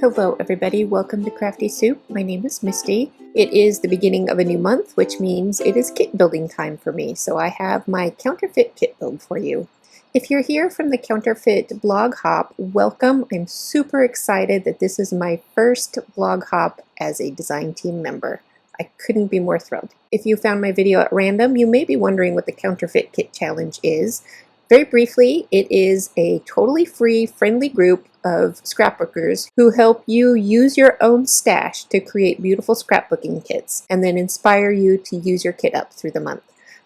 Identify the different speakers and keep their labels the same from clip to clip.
Speaker 1: Hello everybody, welcome to Crafty Soup. My name is Misty. It is the beginning of a new month, which means it is kit building time for me, so I have my Counterfeit Kit build for you. If you're here from the Counterfeit blog hop, welcome. I'm super excited that this is my first blog hop as a design team member. I couldn't be more thrilled. If you found my video at random, you may be wondering what the Counterfeit Kit Challenge is. Very briefly, it is a totally free, friendly group of scrapbookers who help you use your own stash to create beautiful scrapbooking kits and then inspire you to use your kit up through the month.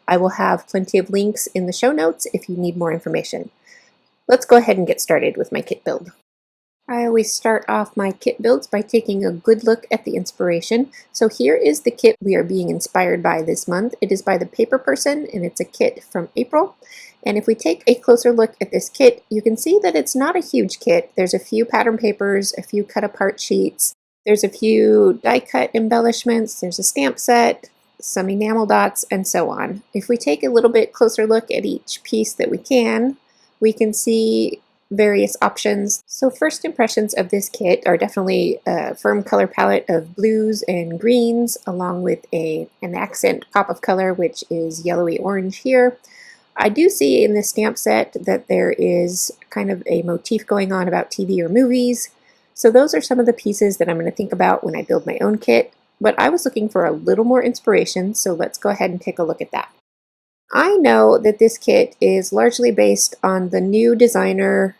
Speaker 1: I will have plenty of links in the show notes if you need more information. Let's go ahead and get started with my kit build. I always start off my kit builds by taking a good look at the inspiration. So here is the kit we are being inspired by this month. It is by the Paper Person and it's a kit from April. And if we take a closer look at this kit, you can see that it's not a huge kit. There's a few pattern papers, a few cut apart sheets, there's a few die cut embellishments, there's a stamp set, some enamel dots, and so on. If we take a little bit closer look at each piece that we can see various options. So first impressions of this kit are definitely a firm color palette of blues and greens, along with an accent pop of color, which is yellowy orange here. I do see in this stamp set that there is kind of a motif going on about TV or movies. So those are some of the pieces that I'm going to think about when I build my own kit. But I was looking for a little more inspiration, so let's go ahead and take a look at that. I know that this kit is largely based on the new designer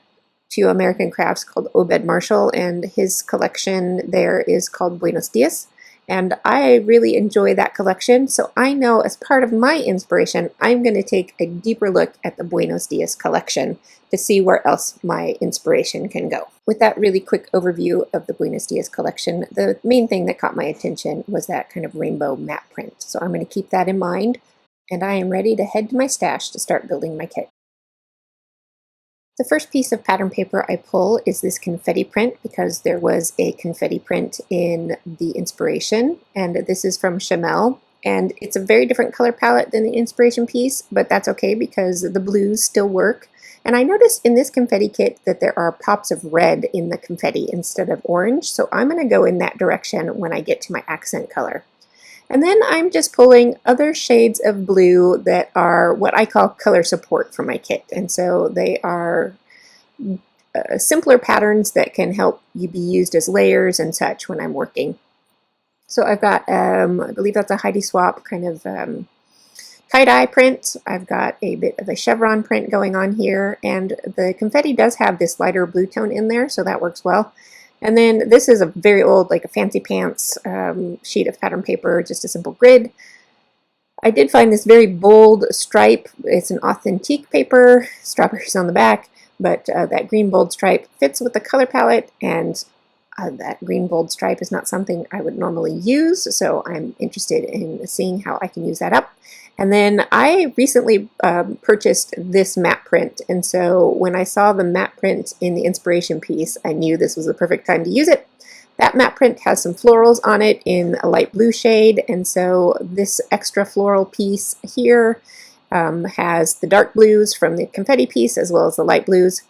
Speaker 1: to American Crafts called Obed Marshall, and his collection there is called Buenos Dias. And I really enjoy that collection, so I know as part of my inspiration, I'm going to take a deeper look at the Buenos Dias collection to see where else my inspiration can go. With that really quick overview of the Buenos Dias collection, the main thing that caught my attention was that kind of rainbow matte print. So I'm going to keep that in mind, and I am ready to head to my stash to start building my kit. The first piece of pattern paper I pull is this confetti print because there was a confetti print in the inspiration, and this is from Chamel, and it's a very different color palette than the inspiration piece, but that's okay because the blues still work. And I noticed in this confetti kit that there are pops of red in the confetti instead of orange, so I'm going to go in that direction when I get to my accent color. And then I'm just pulling other shades of blue that are what I call color support for my kit. And so they are simpler patterns that can help you be used as layers and such when I'm working. So I've got, I believe that's a Heidi Swapp kind of tie-dye print. I've got a bit of a chevron print going on here. And the confetti does have this lighter blue tone in there, so that works well. And then this is a very old, like a fancy pants sheet of pattern paper, just a simple grid. I did find this very bold stripe. It's an authentique paper, strawberries on the back, but that green bold stripe fits with the color palette, and that green bold stripe is not something I would normally use, so I'm interested in seeing how I can use that up. And then I recently purchased this matte print, and so when I saw the matte print in the inspiration piece, I knew this was the perfect time to use it. That matte print has some florals on it in a light blue shade, and so this extra floral piece here has the dark blues from the confetti piece as well as the light blues.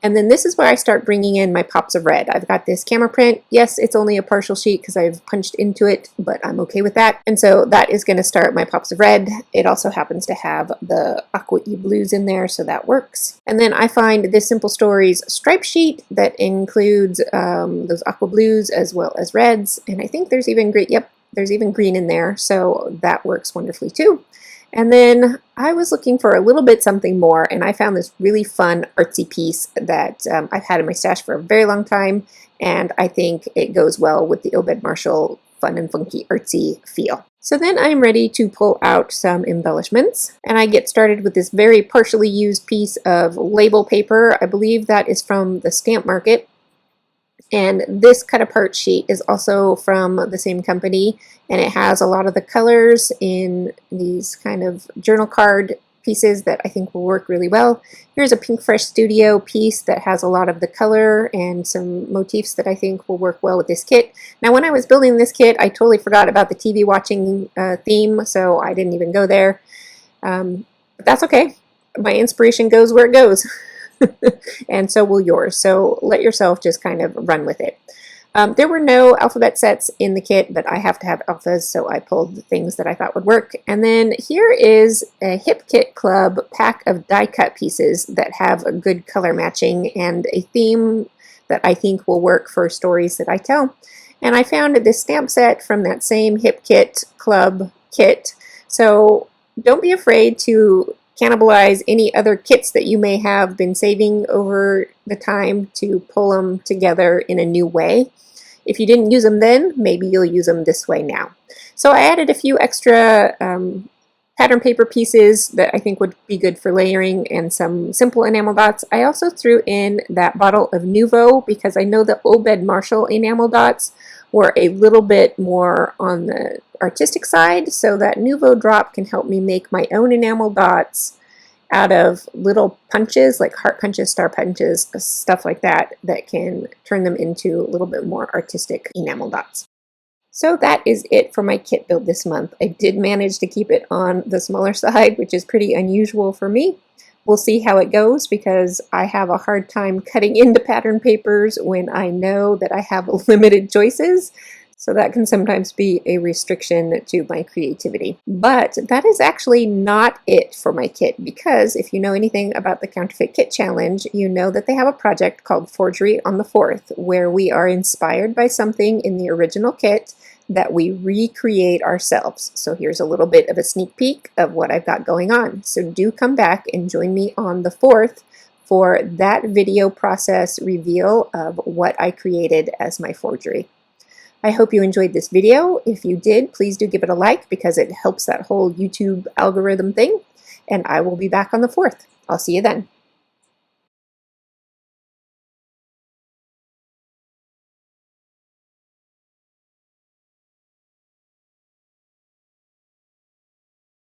Speaker 1: And then this is where I start bringing in my pops of red. I've got this camera print. Yes, it's only a partial sheet because I've punched into it, but I'm okay with that. And so that is going to start my pops of red. It also happens to have the aqua-y blues in there, so that works. And then I find this Simple Stories stripe sheet that includes those aqua blues as well as reds. And I think there's even green, yep, there's even green in there, so that works wonderfully too. And then I was looking for a little bit something more, and I found this really fun artsy piece that I've had in my stash for a very long time, and I think it goes well with the Obed Marshall fun and funky artsy feel. So then I'm ready to pull out some embellishments, and I get started with this very partially used piece of label paper. I believe that is from the Stamp Market. And this cut apart sheet is also from the same company, and it has a lot of the colors in these kind of journal card pieces that I think will work really well. Here's a Pink Fresh Studio piece that has a lot of the color and some motifs that I think will work well with this kit. Now when I was building this kit, I totally forgot about the TV watching theme, so I didn't even go there. But that's okay. My inspiration goes where it goes. And so will yours. So let yourself just kind of run with it. There were no alphabet sets in the kit, but I have to have alphas, so I pulled things that I thought would work. And then here is a Hip Kit Club pack of die cut pieces that have a good color matching and a theme that I think will work for stories that I tell. And I found this stamp set from that same Hip Kit Club kit. So don't be afraid to cannibalize any other kits that you may have been saving over the time to pull them together in a new way. If you didn't use them then, maybe you'll use them this way now. So I added a few extra pattern paper pieces that I think would be good for layering and some simple enamel dots. I also threw in that bottle of Nouveau because I know the Obed Marshall enamel dots were a little bit more on the artistic side, so that Nouveau drop can help me make my own enamel dots out of little punches, like heart punches, star punches, stuff like that, that can turn them into a little bit more artistic enamel dots. So that is it for my kit build this month. I did manage to keep it on the smaller side, which is pretty unusual for me. We'll see how it goes because I have a hard time cutting into pattern papers when I know that I have limited choices. So that can sometimes be a restriction to my creativity. But that is actually not it for my kit, because if you know anything about the Counterfeit Kit Challenge, you know that they have a project called Forgery on the 4th, where we are inspired by something in the original kit that we recreate ourselves. So here's a little bit of a sneak peek of what I've got going on. So do come back and join me on the 4th for that video process reveal of what I created as my forgery. I hope you enjoyed this video. If you did, please do give it a like because it helps that whole YouTube algorithm thing. And I will be back on the 4th. I'll see you then.